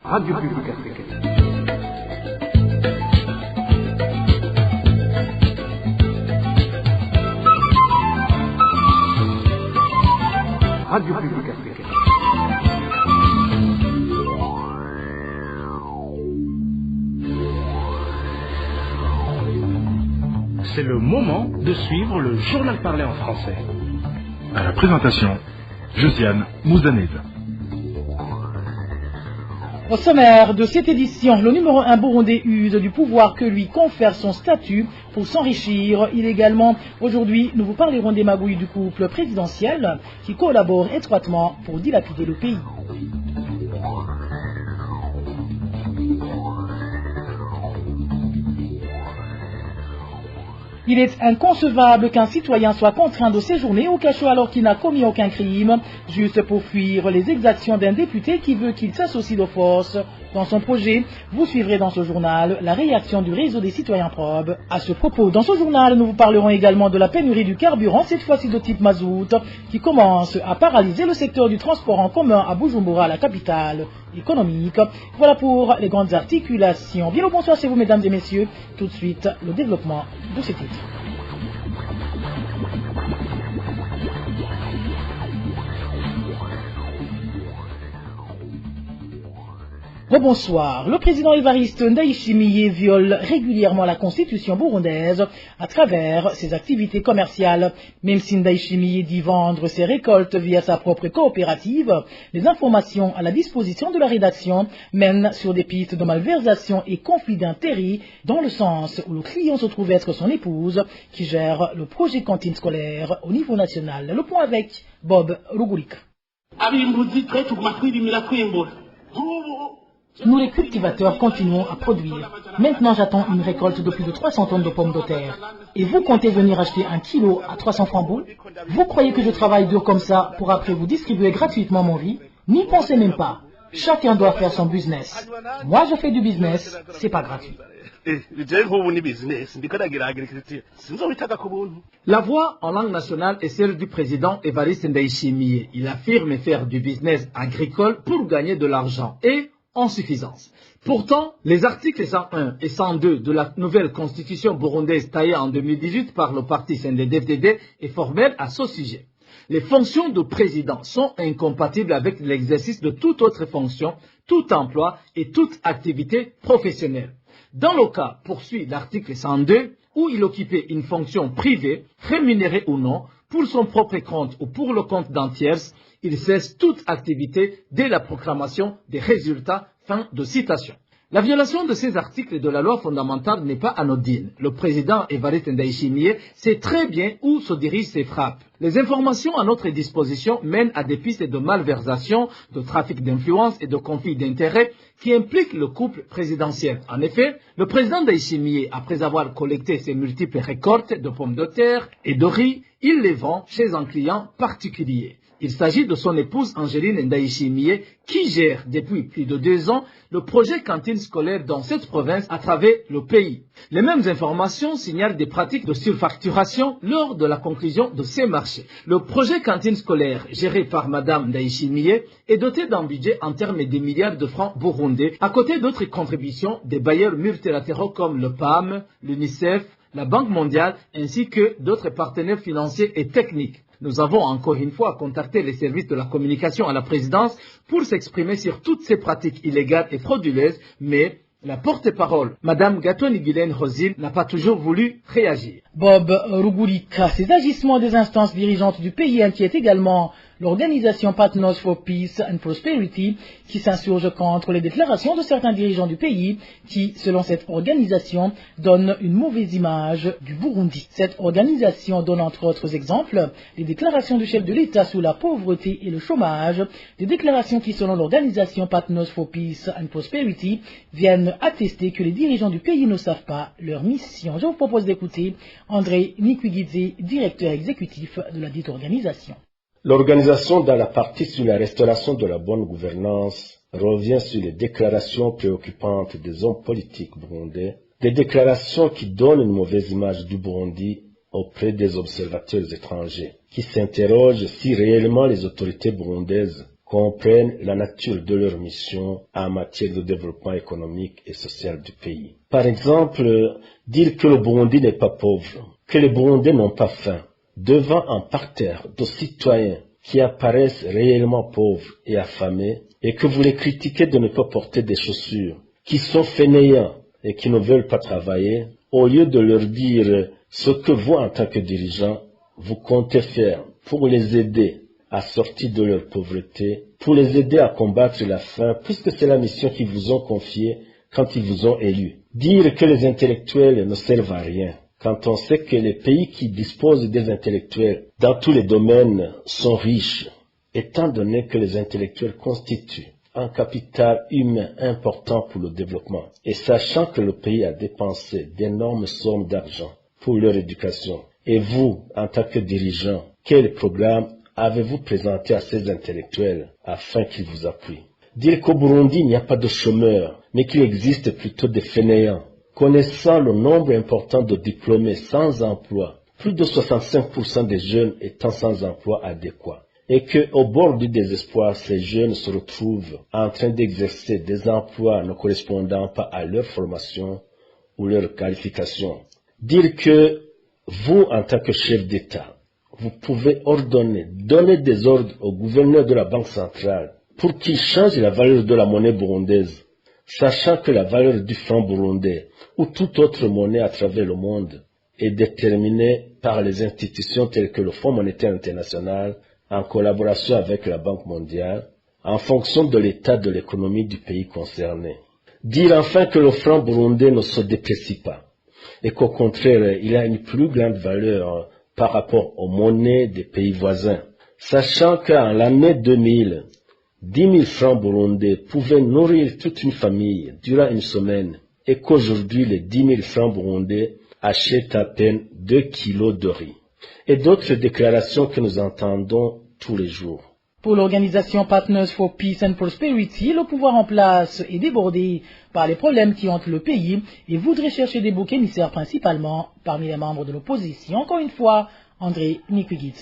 Radio Publique Africaine. Radio Publique Africaine. C'est le moment de suivre le journal parlé en français. À la présentation, Josiane Mouzanez. Au sommaire de cette édition, le numéro 1 burundais use du pouvoir que lui confère son statut pour s'enrichir illégalement. Aujourd'hui, nous vous parlerons des magouilles du couple présidentiel qui collabore étroitement pour dilapider le pays. Il est inconcevable qu'un citoyen soit contraint de séjourner au cachot alors qu'il n'a commis aucun crime, juste pour fuir les exactions d'un député qui veut qu'il s'associe de force dans son projet. Vous suivrez dans ce journal la réaction du réseau des citoyens probes à ce propos. Dans ce journal, nous vous parlerons également de la pénurie du carburant, cette fois-ci de type mazout, qui commence à paralyser le secteur du transport en commun à Bujumbura, la capitale économique. Voilà pour les grandes articulations. Bien le bonsoir chez vous, mesdames et messieurs. Tout de suite, le développement de ces titres. Rebonsoir. Le président Évariste Ndayishimiye viole régulièrement la constitution burundaise à travers ses activités commerciales. Même si Ndayishimiye dit vendre ses récoltes via sa propre coopérative, les informations à la disposition de la rédaction mènent sur des pistes de malversation et conflits d'intérêts, dans le sens où le client se trouve être son épouse, qui gère le projet cantine scolaire au niveau national. Le point avec Bob Rugurika. Nous les cultivateurs continuons à produire. Maintenant j'attends une récolte de plus de 300 tonnes de pommes de terre. Et vous comptez venir acheter un kilo à 300 francs boules? Vous croyez que je travaille dur comme ça pour après vous distribuer gratuitement mon riz? N'y pensez même pas. Chacun doit faire son business. Moi je fais du business, c'est pas gratuit. La voix en langue nationale est celle du président Évariste Ndayishimiye. Il affirme faire du business agricole pour gagner de l'argent et en suffisance. Pourtant, les articles 101 et 102 de la nouvelle constitution burundaise taillée en 2018 par le parti CNDD-FDD est formelle à ce sujet. Les fonctions de président sont incompatibles avec l'exercice de toute autre fonction, tout emploi et toute activité professionnelle. Dans le cas poursuit l'article 102, où il occupait une fonction privée, rémunérée ou non, pour son propre compte ou pour le compte d'un tierce, il cesse toute activité dès la proclamation des résultats. Fin de citation. La violation de ces articles de la loi fondamentale n'est pas anodine. Le président Évariste Ndayishimiye sait très bien où se dirigent ses frappes. Les informations à notre disposition mènent à des pistes de malversation, de trafic d'influence et de conflits d'intérêts qui impliquent le couple présidentiel. En effet, le président Ndayishimiye, après avoir collecté ses multiples récoltes de pommes de terre et de riz, il les vend chez un client particulier. Il s'agit de son épouse Angéline Ndayishimiye qui gère depuis plus de 2 ans le projet cantine scolaire dans cette province à travers le pays. Les mêmes informations signalent des pratiques de surfacturation lors de la conclusion de ces marchés. Le projet cantine scolaire géré par Madame Ndayishimiye est doté d'un budget en termes de milliards de francs burundais à côté d'autres contributions des bailleurs multilatéraux comme le PAM, l'UNICEF, la Banque mondiale ainsi que d'autres partenaires financiers et techniques. Nous avons encore une fois contacté les services de la communication à la présidence pour s'exprimer sur toutes ces pratiques illégales et frauduleuses, mais la porte-parole, Madame Gatoni-Guylaine Rosine, n'a pas toujours voulu réagir. Bob Rugurika, ces agissements des instances dirigeantes du pays inquiètent également l'organisation Partners for Peace and Prosperity qui s'insurge contre les déclarations de certains dirigeants du pays qui, selon cette organisation, donnent une mauvaise image du Burundi. Cette organisation donne entre autres exemples les déclarations du chef de l'État sur la pauvreté et le chômage, des déclarations qui, selon l'organisation Partners for Peace and Prosperity, viennent attester que les dirigeants du pays ne savent pas leur mission. Je vous propose d'écouter André Nikwigidze, directeur exécutif de la dite organisation. L'organisation dans la partie sur la restauration de la bonne gouvernance revient sur les déclarations préoccupantes des hommes politiques burundais, des déclarations qui donnent une mauvaise image du Burundi auprès des observateurs étrangers, qui s'interrogent si réellement les autorités burundaises comprennent la nature de leur mission en matière de développement économique et social du pays. Par exemple, dire que le Burundi n'est pas pauvre, que les Burundais n'ont pas faim, devant un parterre de citoyens qui apparaissent réellement pauvres et affamés, et que vous les critiquez de ne pas porter des chaussures, qui sont fainéants et qui ne veulent pas travailler, au lieu de leur dire ce que vous, en tant que dirigeants, vous comptez faire pour les aider à sortir de leur pauvreté, pour les aider à combattre la faim, puisque c'est la mission qu'ils vous ont confiée quand ils vous ont élus. Dire que les intellectuels ne servent à rien, quand on sait que les pays qui disposent des intellectuels dans tous les domaines sont riches, étant donné que les intellectuels constituent un capital humain important pour le développement, et sachant que le pays a dépensé d'énormes sommes d'argent pour leur éducation. Et vous, en tant que dirigeant, quel programme avez-vous présenté à ces intellectuels afin qu'ils vous appuient? Dire qu'au Burundi, il n'y a pas de chômeurs, mais qu'il existe plutôt des fainéants. Connaissant le nombre important de diplômés sans emploi, plus de 65% des jeunes étant sans emploi adéquat, et qu'au bord du désespoir, ces jeunes se retrouvent en train d'exercer des emplois ne correspondant pas à leur formation ou leur qualification. Dire que vous, en tant que chef d'État, vous pouvez ordonner, donner des ordres au gouverneur de la Banque centrale pour qu'il change la valeur de la monnaie burundaise, sachant que la valeur du franc burundais ou toute autre monnaie à travers le monde est déterminée par les institutions telles que le Fonds monétaire international en collaboration avec la Banque mondiale en fonction de l'état de l'économie du pays concerné. Dire enfin que le franc burundais ne se déprécie pas et qu'au contraire, il a une plus grande valeur par rapport aux monnaies des pays voisins, sachant qu'en l'année 2000, 10 000 francs burundais pouvaient nourrir toute une famille durant une semaine et qu'aujourd'hui, les 10 000 francs burundais achètent à peine 2 kilos de riz. Et d'autres déclarations que nous entendons tous les jours. Pour l'organisation Partners for Peace and Prosperity, le pouvoir en place est débordé par les problèmes qui hantent le pays et voudrait chercher des boucs émissaires principalement parmi les membres de l'opposition. Encore une fois, André Nikwigit.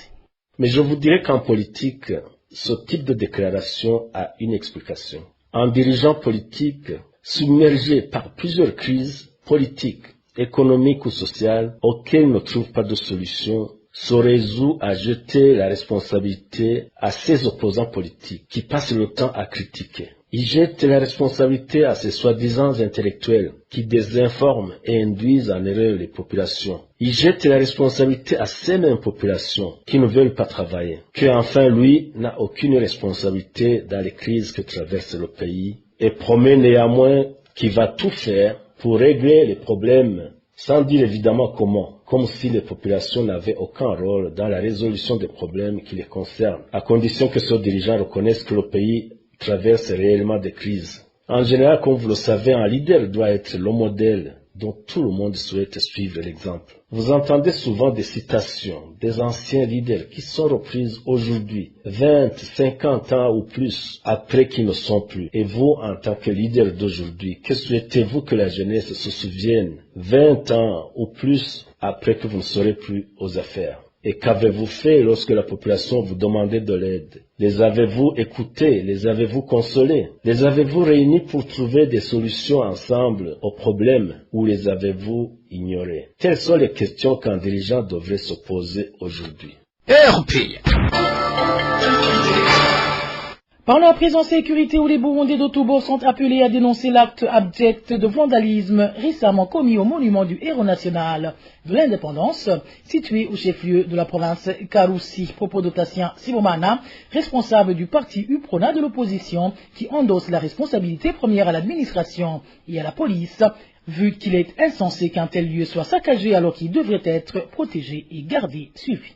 Mais je vous dirais qu'en politique, ce type de déclaration a une explication. Un dirigeant politique submergé par plusieurs crises politiques, économiques ou sociales auxquelles il ne trouve pas de solution se résout à jeter la responsabilité à ses opposants politiques qui passent le temps à critiquer. Il jette la responsabilité à ces soi-disant intellectuels qui désinforment et induisent en erreur les populations. Il jette la responsabilité à ces mêmes populations qui ne veulent pas travailler, que enfin lui n'a aucune responsabilité dans les crises que traverse le pays et promet néanmoins qu'il va tout faire pour régler les problèmes sans dire évidemment comment, comme si les populations n'avaient aucun rôle dans la résolution des problèmes qui les concernent, à condition que ceux dirigeants reconnaissent que le pays traverse réellement des crises. En général, comme vous le savez, un leader doit être le modèle dont tout le monde souhaite suivre l'exemple. Vous entendez souvent des citations des anciens leaders qui sont reprises aujourd'hui, 20, 50 ans ou plus après qu'ils ne sont plus. Et vous, en tant que leader d'aujourd'hui, que souhaitez-vous que la jeunesse se souvienne 20 ans ou plus après que vous ne serez plus aux affaires? Et qu'avez-vous fait lorsque la population vous demandait de l'aide? Les avez-vous écoutés? Les avez-vous consolés? Les avez-vous réunis pour trouver des solutions ensemble aux problèmes ou les avez-vous ignorés? Telles sont les questions qu'un dirigeant devrait se poser aujourd'hui. Parlons à présent sécurité où les Burundais d'Otobo sont appelés à dénoncer l'acte abject de vandalisme récemment commis au monument du héros national de l'indépendance, situé au chef-lieu de la province Karusi. Propos de Tassien Sibomana, responsable du parti UPRONA de l'opposition, qui endosse la responsabilité première à l'administration et à la police, vu qu'il est insensé qu'un tel lieu soit saccagé alors qu'il devrait être protégé et gardé, suivi.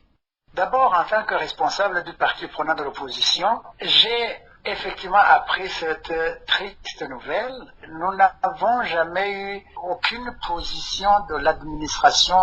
D'abord, en tant que responsable du parti UPRONA de l'opposition, j'ai effectivement appris cette triste nouvelle. Nous n'avons jamais eu aucune position de l'administration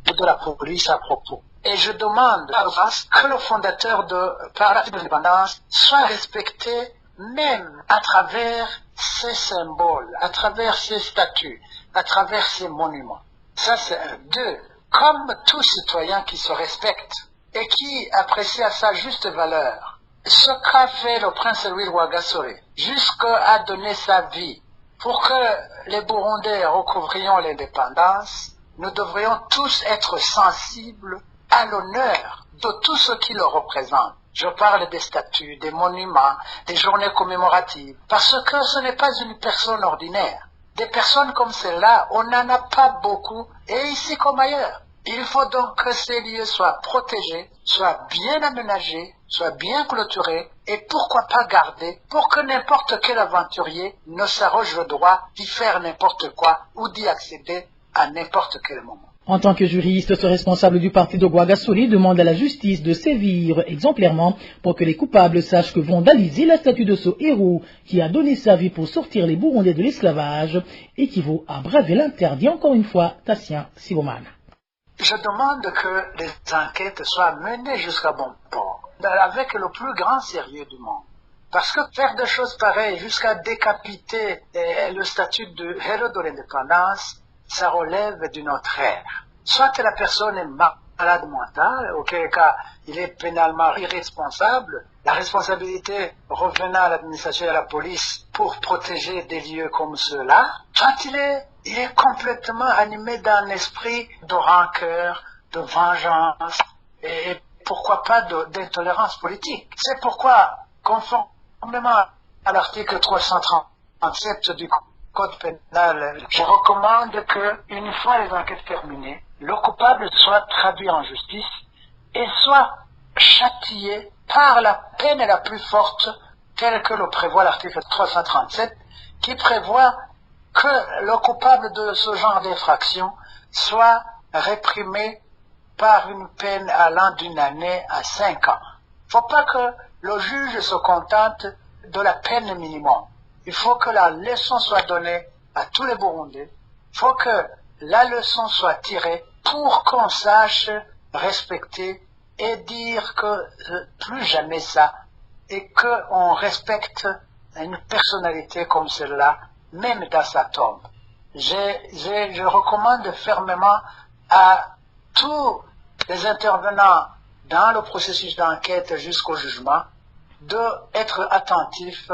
ou de la police à propos. Et je demande que le fondateur de Parti de l'indépendance soit respecté même à travers ses symboles, à travers ses statues, à travers ses monuments. Ça, c'est un. Deux, comme tout citoyen qui se respecte et qui apprécie à sa juste valeur Ce qu'a fait le prince Louis Rwagasore, jusqu'à donner sa vie pour que les Burundais recouvrions l'indépendance, nous devrions tous être sensibles à l'honneur de tout ce qui le représente. Je parle des statues, des monuments, des journées commémoratives, parce que ce n'est pas une personne ordinaire. Des personnes comme celle-là, on n'en a pas beaucoup, et ici comme ailleurs. Il faut donc que ces lieux soient protégés, soient bien aménagés, soient bien clôturés, et pourquoi pas gardés, pour que n'importe quel aventurier ne s'arroge le droit d'y faire n'importe quoi ou d'y accéder à n'importe quel moment. En tant que juriste, ce responsable du parti de Rwagasore demande à la justice de sévir exemplairement pour que les coupables sachent que vandaliser la statue de ce héros qui a donné sa vie pour sortir les Burundais de l'esclavage équivaut à braver l'interdit, encore une fois, Tassien Sibomana. Je demande que les enquêtes soient menées jusqu'à bon port, avec le plus grand sérieux du monde. Parce que faire des choses pareilles jusqu'à décapiter le statut de héros de l'indépendance, ça relève d'une autre ère. Soit la personne est malade mentale, auquel cas il est pénalement irresponsable, la responsabilité revenant à l'administration et à la police pour protéger des lieux comme ceux-là, soit il est complètement animé d'un esprit de rancœur, de vengeance et pourquoi pas d'intolérance politique. C'est pourquoi, conformément à l'article 337 du Code pénal, je recommande que, une fois les enquêtes terminées, le coupable soit traduit en justice et soit châtié par la peine la plus forte, telle que le prévoit l'article 337, qui prévoit que le coupable de ce genre d'infraction soit réprimé par une peine allant d'une année à 5 ans. Il ne faut pas que le juge se contente de la peine minimum. Il faut que la leçon soit donnée à tous les Burundais. Il faut que la leçon soit tirée pour qu'on sache respecter et dire que plus jamais ça, et qu'on respecte une personnalité comme celle-là, même dans sa tombe. Je recommande fermement à tous les intervenants dans le processus d'enquête jusqu'au jugement d'être attentifs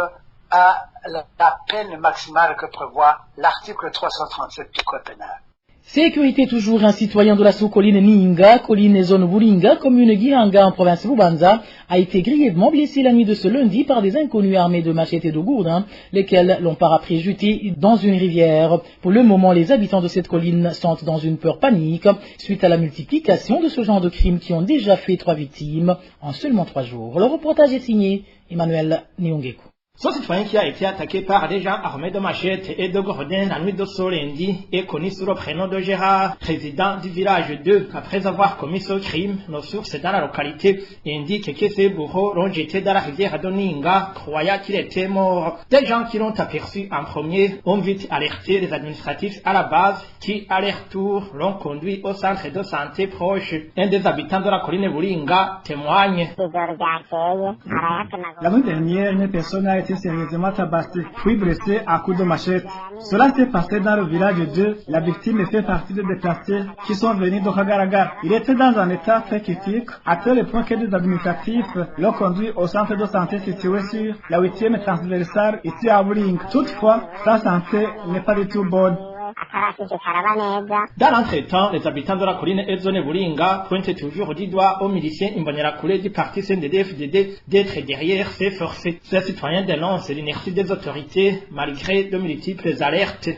à la peine maximale que prévoit l'article 337 du Code pénal. Sécurité toujours, un citoyen de la sous-colline Ninga, colline et zone Buringa, commune Gihanga en province Bubanza, a été grièvement blessé la nuit de ce lundi par des inconnus armés de machettes et de gourdins, lesquels l'ont parapluie dans une rivière. Pour le moment, les habitants de cette colline sont dans une peur panique suite à la multiplication de ce genre de crimes qui ont déjà fait 3 victimes en seulement 3 jours. Le reportage est signé Emmanuel Nyongeku. Ce citoyen qui a été attaqué par des gens armés de machettes et de gourdins la nuit de ce lundi est connu sous le prénom de Gérard, président du village 2. Après avoir commis ce crime, nos sources dans la localité indiquent que ses bourreaux l'ont jeté dans la rivière de Ninga, croyant qu'il était mort. Des gens qui l'ont aperçu en premier ont vite alerté les administratifs à la base qui, à leur tour, l'ont conduit au centre de santé proche. Un des habitants de la colline Buringa témoigne. La nuit dernière, une personne a été sérieusement tabassée, puis blessée à coups de machette. Cela s'est passé dans le village 2. La victime fait partie des déplacés qui sont venus de Kagaraga. Il était dans un état très critique, à tel point que des administratifs l'ont conduit au centre de santé situé sur la 8e transversale ici à Buringa. Toutefois, sa santé n'est pas du tout bonne. Dans l'entretemps, les habitants de la colline et zone Buringa pointent toujours du doigt aux miliciens Imbonerakure du parti CNDD-FDD d'être derrière ces forfaits. Ces citoyens dénoncent l'inertie des autorités malgré de multiples alertes.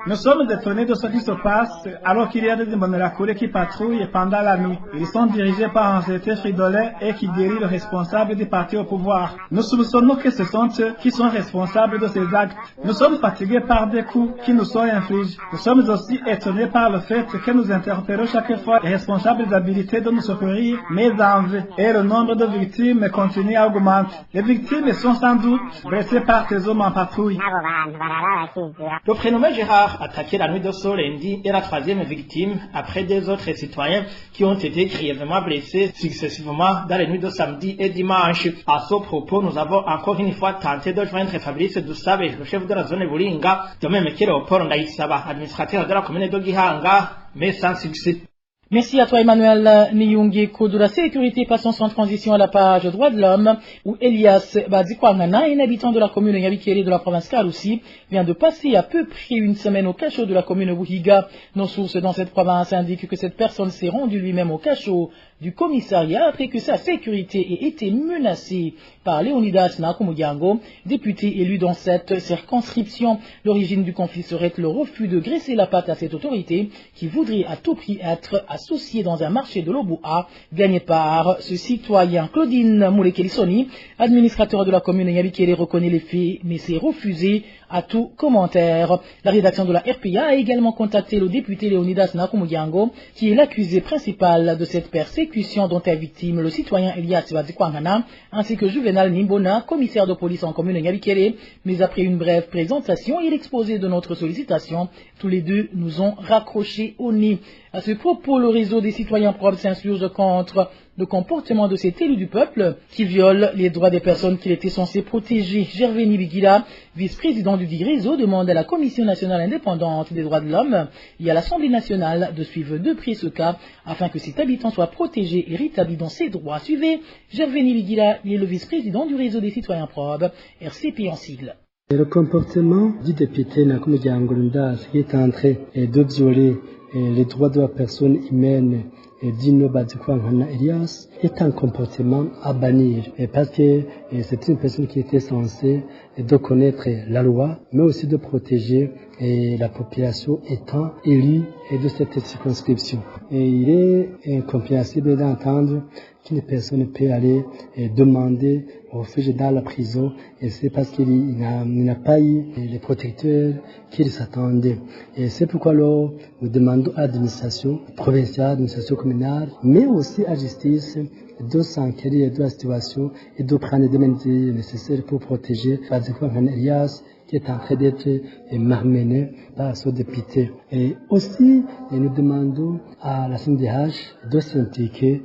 Nous sommes étonnés de ce qui se passe alors qu'il y a des Imbonerakure qui patrouillent pendant la nuit. Ils sont dirigés par un certain Fridolin et qui dirige le responsable du parti au pouvoir. Nous soupçonnons que ce sont eux qui sont responsables de ces actes. Nous sommes fatigués par des coups qui nous sont infligés. Nous sommes aussi étonnés par le fait que nous interpellons chaque fois les responsables d'habilité de nous secourir, mais en vain. Et le nombre de victimes continue à augmenter. Les victimes sont sans doute blessées par ces hommes en patrouille. Le prénommé Gérard, attaqué la nuit de ce lundi, est la 3e victime après des autres citoyens qui ont été grièvement blessés successivement dans les nuits de samedi et dimanche. À ce propos, nous avons encore une fois tenté de joindre Fabrice Dusabe, le chef de la zone Buringa, de même que Léopold Ndaïsaba, administrateur de la commune de Gihanga, mais sans succès. Merci à toi Emmanuel Niyungeko de la sécurité. Passons sans transition à la page droits de l'homme où Elias Badikwangana, un habitant de la commune de Nyabikere de la province Karoussi, vient de passer à peu près une semaine au cachot de la commune de Buhiga. Nos sources dans cette province indiquent que cette personne s'est rendue lui-même au cachot du commissariat après que sa sécurité ait été menacée par Léonidas Nakumudiango, député élu dans cette circonscription. L'origine du conflit serait le refus de graisser la patte à cette autorité qui voudrait à tout prix être associée dans un marché de l'Oboa gagné par ce citoyen. Claudine Moulekelisoni, administrateur de la commune de Nyabikere, reconnaît les faits mais s'est refusé à tout commentaire. La rédaction de la RPA a également contacté le député Léonidas Nakumudiango qui est l'accusé principal de cette persécution dont est victime le citoyen Elias Badikwangana ainsi que Juvenal Nimbona, commissaire de police en commune de Nyabikere. Mais après une brève présentation et l'exposé de notre sollicitation, tous les deux nous ont raccroché au nez. À ce propos, le réseau des citoyens propres s'insurge contre le comportement de cet élu du peuple qui viole les droits des personnes qu'il était censé protéger. Gervais Nibigila, vice-président du dit réseau, demande à la Commission nationale indépendante des droits de l'homme et à l'Assemblée nationale de suivre de près ce cas afin que cet habitant soit protégé et rétabli dans ses droits. Suivez Gervais Nibigila, il est le vice-président du réseau des citoyens probes, RCP en sigle. Le comportement du député Nakumudiango qui est en train de violer les droits de la personne humaine Dino Badikwangana Elias est un comportement à bannir parce que c'est une personne qui était censée de connaître la loi mais aussi de protéger la population étant élue de cette circonscription. Et il est incompréhensible d'entendre qu'une personne peut aller demander refuge dans la prison et c'est parce qu'il n'a pas eu les protecteurs qu'il s'attendait. Et c'est pourquoi alors nous demandons à l'administration provinciale, l'administration communale, mais aussi à la justice de s'enquérir de la situation et de prendre des mesures nécessaires pour protéger Badikwangana Elias qui est en train d'être malmené par ce député. Et aussi, nous demandons à la CNDH de s'impliquer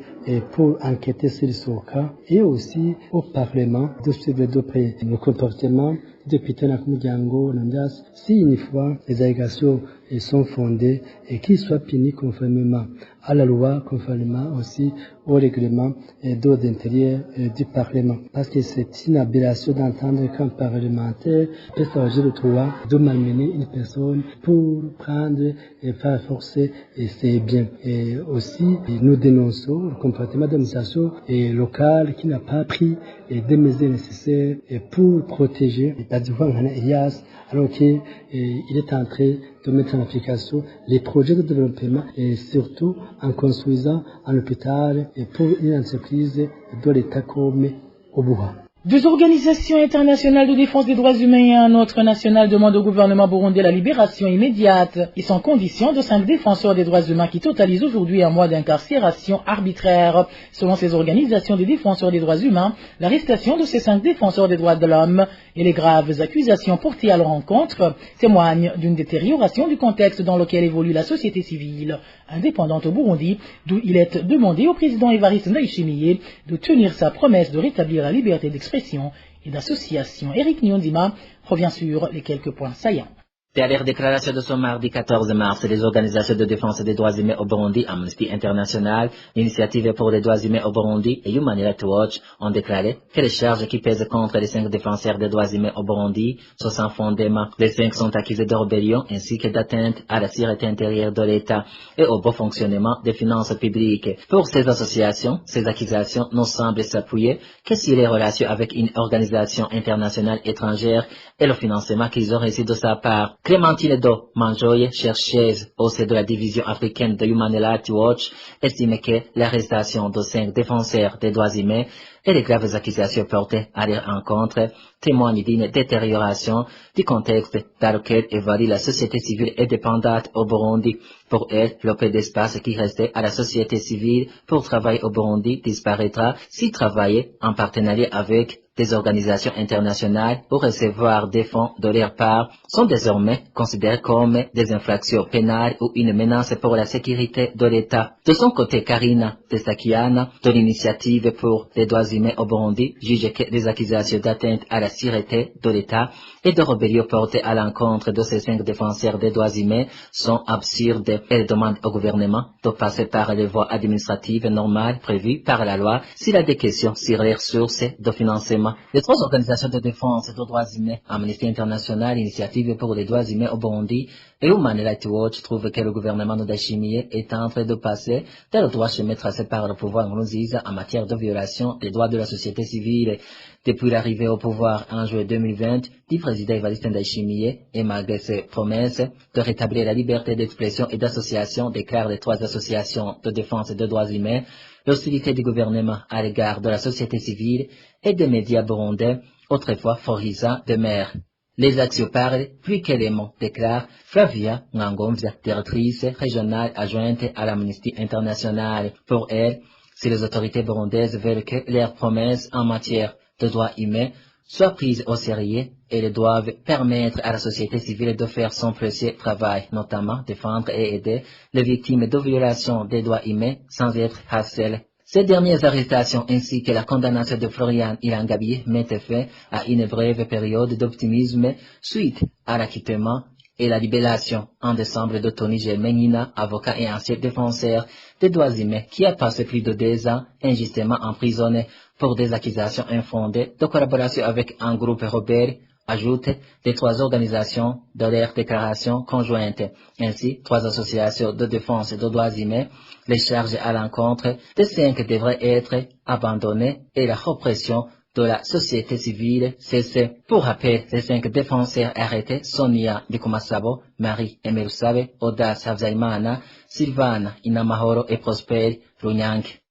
pour enquêter sur ce cas et aussi au Parlement de suivre de près le comportement du député Nakumudiango Nandas si une fois les allégations sont fondées et qu'ils soient punis conformément à la loi, conformément aussi au règlement d'ordre intérieur du Parlement. Parce que c'est une aberration d'entendre qu'un parlementaire peut s'agir de droit de malmener une personne pour prendre et faire forcer ses biens. Et aussi, nous dénonçons le comportement de l'administration locale qui n'a pas pris des mesures nécessaires pour protéger Badikwangana Elias alors qu'il est en train de mettre en application les projets de développement et surtout en construisant un hôpital pour une entreprise de l'État comme Obuha. Deux organisations internationales de défense des droits humains et un autre national demandent au gouvernement burundais la libération immédiate et sans condition de 5 défenseurs des droits humains qui totalisent aujourd'hui un mois d'incarcération arbitraire. Selon ces organisations de défenseurs des droits humains, l'arrestation de ces 5 défenseurs des droits de l'homme et les graves accusations portées à leur encontre témoignent d'une détérioration du contexte dans lequel évolue la société civile indépendante au Burundi, d'où il est demandé au président Evariste Ndayishimiye de tenir sa promesse de rétablir la liberté d'expression et d'association. Eric Nyondima revient sur les quelques points saillants. Derrière déclaration de ce mardi 14 mars, les organisations de défense des droits humains au Burundi, Amnesty International, l'Initiative pour les droits humains au Burundi et Human Rights Watch ont déclaré que les charges qui pèsent contre les 5 défenseurs des droits humains au Burundi sont sans fondement. Les 5 sont accusés de rébellion ainsi que d'atteinte à la sûreté intérieure de l'État et au bon fonctionnement des finances publiques. Pour ces associations, ces accusations ne semblent s'appuyer que sur les relations avec une organisation internationale étrangère et le financement qu'ils ont reçu de sa part. Clémentine Do Manjoye, chercheuse au sein de la division africaine de Human Rights Watch, estime que l'arrestation de 5 défenseurs des droits humains et les graves accusations portées à leur encontre témoignent d'une détérioration du contexte dans lequel évolue la société civile indépendante au Burundi. Pour elle, le peu d'espace qui restait à la société civile pour travailler au Burundi disparaîtra si travailler en partenariat avec des organisations internationales pour recevoir des fonds de leur part sont désormais considérées comme des infractions pénales ou une menace pour la sécurité de l'État. De son côté, Karina Tesakiana, de l'initiative pour les droits humains au Burundi, juge que les accusations d'atteinte à la sûreté de l'État et de rébellion portées à l'encontre de ces 5 défenseurs des droits humains sont absurdes. Elle demande au gouvernement de passer par les voies administratives normales prévues par la loi s'il a des questions sur les ressources de financement. Les 3 organisations de défense des droits humains, Amnesty International, Initiative pour les droits humains au Burundi et Human Rights Watch, trouvent que le gouvernement de Ndayishimiye est en train de passer dans le droit chemin tracé par le pouvoir Nkurunziza en matière de violation des droits de la société civile. Depuis l'arrivée au pouvoir en juillet 2020 du président Evariste Ndayishimiye et malgré ses promesses de rétablir la liberté d'expression et d'association, déclarent les 3 associations de défense des droits humains, l'hostilité du gouvernement à l'égard de la société civile et des médias burundais, autrefois forisants demeurent. Les actions parlent plus que les mots, déclare Flavia Ngangomvia, directrice régionale adjointe à l'Amnesty International. Pour elle, si les autorités burundaises veulent que leurs promesses en matière de droits humains soient prises au sérieux, elles doivent permettre à la société civile de faire son précieux travail, notamment défendre et aider les victimes de violations des droits humains sans être harcelées. Ces dernières arrestations ainsi que la condamnation de Florian Irangabi mettent fin à une brève période d'optimisme suite à l'acquittement et la libération en décembre de Tony Germainina, avocat et ancien défenseur des droits humains qui a passé plus de 2 ans injustement emprisonné pour des accusations infondées de collaboration avec un groupe rebelle, ajoutent les 3 organisations de leur déclaration conjointe. Ainsi, 3 associations de défense des droits humains, les charges à l'encontre des 5 devraient être abandonnées et la répression de la société civile cessée. Pour rappel, les 5 défenseurs arrêtés, Sonia Dikumasabo, Marie Emerusabe, Audace Havzaimana, Sylvana Inamahoro et Prosper Runyank.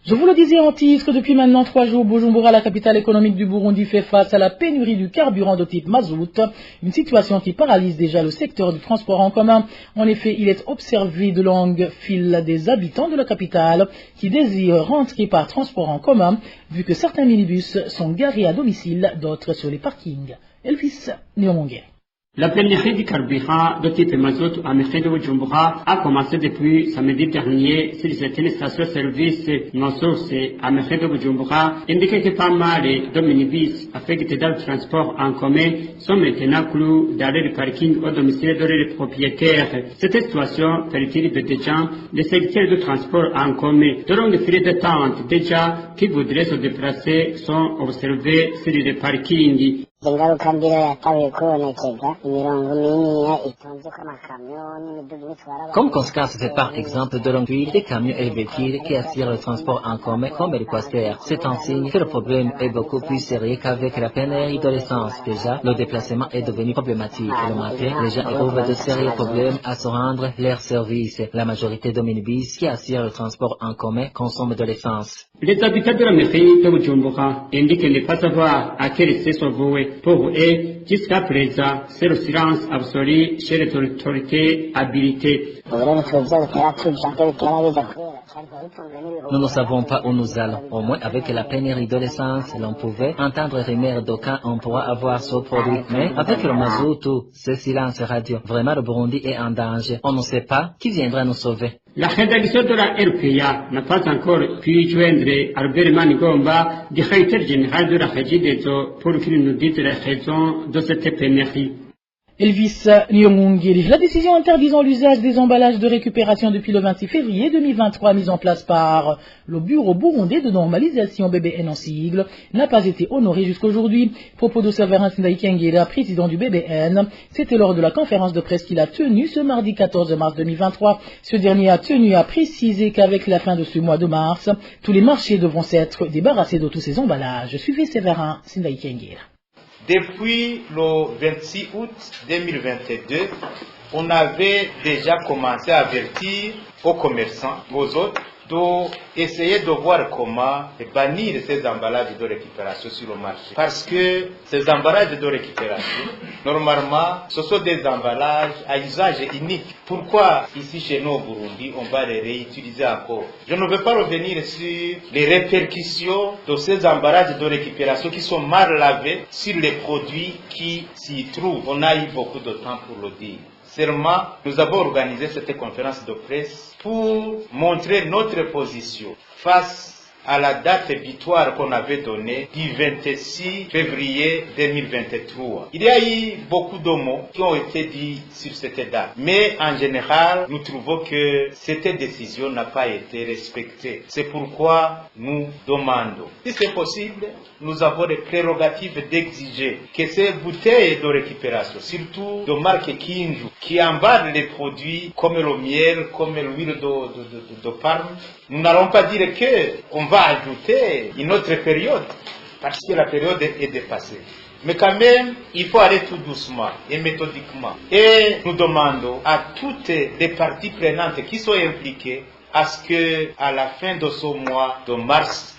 Je vous le disais en titre, depuis maintenant 3 jours, Bujumbura, la capitale économique du Burundi, fait face à la pénurie du carburant de type mazout, une situation qui paralyse déjà le secteur du transport en commun. En effet, il est observé de longues files des habitants de la capitale qui désirent rentrer par transport en commun, vu que certains minibus sont garés à domicile, d'autres sur les parkings. Elvis Nyomongere. La pénurie du carburant de type mazout à Mairie de Bujumbura a commencé depuis samedi dernier sur certaines stations-service. Nos sources à Mairie de Bujumbura indiquent que pas mal de minibus affectés dans le transport en commun sont maintenant cloués dans les parkings au domicile de leurs propriétaires. Cette situation perturbe déjà les secteurs de transport en commun. De longues files d'attente déjà qui voudraient se déplacer sont observées sur les parkings. Comme conséquence, c'est par exemple de longues files des camions et véhicules qui assurent le transport en commun comme les quasters. C'est un signe que le problème est beaucoup plus sérieux qu'avec la pénurie de l'essence. Déjà, le déplacement est devenu problématique. Le matin, les gens éprouvent de sérieux problèmes à se rendre leur service. La majorité de minibus qui assurent le transport en commun consomment de l'essence. Les habitants de la mairie de Bujumbura indiquent ne pas savoir à quel essai se vouer. Pour eux, jusqu'à présent, c'est le silence absolu chez les autorités habilitées. Nous ne savons pas où nous allons. Au moins, avec la pénurie de l'essence, l'on pouvait entendre rumeurs de quand on pourra avoir ce produit. Mais avec le mazout, ce silence radio, vraiment le Burundi est en danger. On ne sait pas qui viendra nous sauver. La rédaction de la RPA n'a pas encore pu joindre Albert Manigomba, directeur général de la régie des eaux, pour qu'il nous dise les raisons de cette pénurie. Elvis Nyomongere. La décision interdisant l'usage des emballages de récupération depuis le 26 février 2023 mise en place par le Bureau burundais de normalisation BBN en sigle n'a pas été honorée jusqu'aujourd'hui. Propos de Séverin Sindaïkengera, président du BBN, c'était lors de la conférence de presse qu'il a tenue ce mardi 14 mars 2023. Ce dernier a tenu à préciser qu'avec la fin de ce mois de mars, tous les marchés devront s'être débarrassés de tous ces emballages. Suivez Séverin Sindaïkengera. Depuis le 26 août 2022, on avait déjà commencé à avertir aux commerçants, aux autres, d'essayer de voir comment bannir ces emballages de récupération sur le marché. Parce que ces emballages de récupération, normalement, ce sont des emballages à usage unique. Pourquoi ici chez nous au Burundi, on va les réutiliser encore? Je ne veux pas revenir sur les répercussions de ces emballages de récupération qui sont mal lavés sur les produits qui s'y trouvent. On a eu beaucoup de temps pour le dire. Seulement, nous avons organisé cette conférence de presse pour montrer notre position face à la date butoir qu'on avait donnée du 26 février 2023. Il y a eu beaucoup de mots qui ont été dits sur cette date. Mais en général, nous trouvons que cette décision n'a pas été respectée. C'est pourquoi nous demandons, si c'est possible, nous avons les prérogatives d'exiger que ces bouteilles de récupération, surtout de marque Kinju, qui emballent les produits comme le miel, comme l'huile de palme, nous n'allons pas dire qu'on va ajouter une autre période, parce que la période est dépassée. Mais quand même, il faut aller tout doucement et méthodiquement. Et nous demandons à toutes les parties prenantes qui sont impliquées à ce qu'à la fin de ce mois de mars,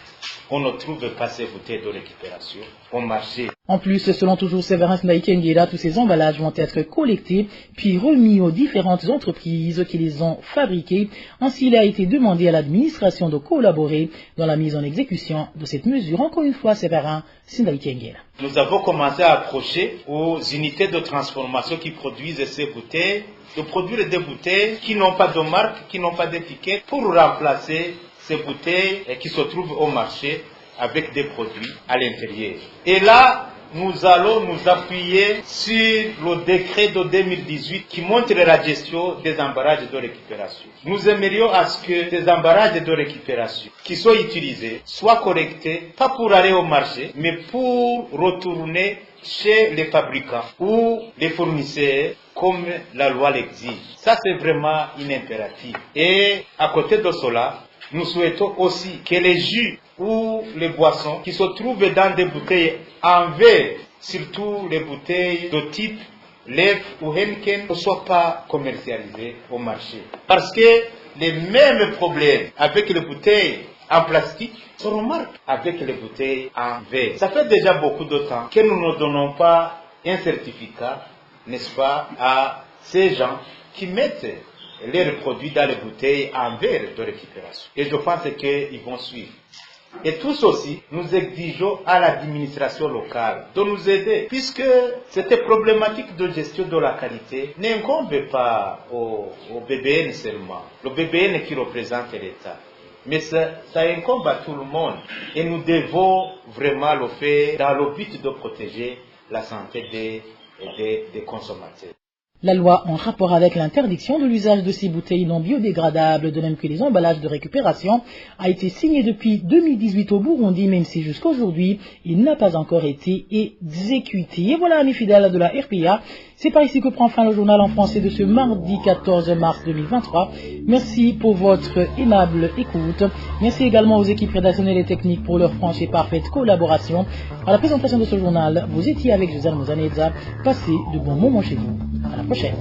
on ne trouve pas ces bouteilles de récupération au marché. En plus, selon toujours Séverin Ndaïkenguera, tous ces emballages vont être collectés puis remis aux différentes entreprises qui les ont fabriqués. Ainsi, il a été demandé à l'administration de collaborer dans la mise en exécution de cette mesure. Encore une fois, Séverin Ndaïkenguera. Nous avons commencé à approcher aux unités de transformation qui produisent ces bouteilles, de produire des bouteilles qui n'ont pas de marque, qui n'ont pas d'étiquette, pour remplacer ces bouteilles qui se trouvent au marché avec des produits à l'intérieur. Et là, nous allons nous appuyer sur le décret de 2018 qui montre la gestion des emballages de récupération. Nous aimerions à ce que ces emballages de récupération qui sont utilisés soient collectés, pas pour aller au marché, mais pour retourner chez les fabricants ou les fournisseurs comme la loi l'exige. Ça, c'est vraiment un impératif. Et à côté de cela, nous souhaitons aussi que les jus ou les boissons qui se trouvent dans des bouteilles en verre, surtout les bouteilles de type Lef ou Heineken, ne soient pas commercialisées au marché. Parce que les mêmes problèmes avec les bouteilles en plastique se remarquent avec les bouteilles en verre. Ça fait déjà beaucoup de temps que nous ne donnons pas un certificat, n'est-ce pas, à ces gens qui mettent leurs produits dans les bouteilles en verre de récupération. Et je pense qu'ils vont suivre. Et tous aussi, nous exigeons à l'administration locale de nous aider, puisque cette problématique de gestion de la qualité n'incombe pas au BBN seulement, le BBN qui représente l'État. Mais ça incombe à tout le monde. Et nous devons vraiment le faire dans le but de protéger la santé des consommateurs. La loi en rapport avec l'interdiction de l'usage de ces bouteilles non biodégradables, de même que les emballages de récupération, a été signée depuis 2018 au Burundi, même si jusqu'à aujourd'hui, il n'a pas encore été exécuté. Et voilà, amis fidèles de la RPA, c'est par ici que prend fin le journal en français de ce mardi 14 mars 2023. Merci pour votre aimable écoute. Merci également aux équipes rédactionnelles et techniques pour leur franche et parfaite collaboration. À la présentation de ce journal, vous étiez avec Josiane Mouzanedza. Passez de bons moments chez vous. À la prochaine.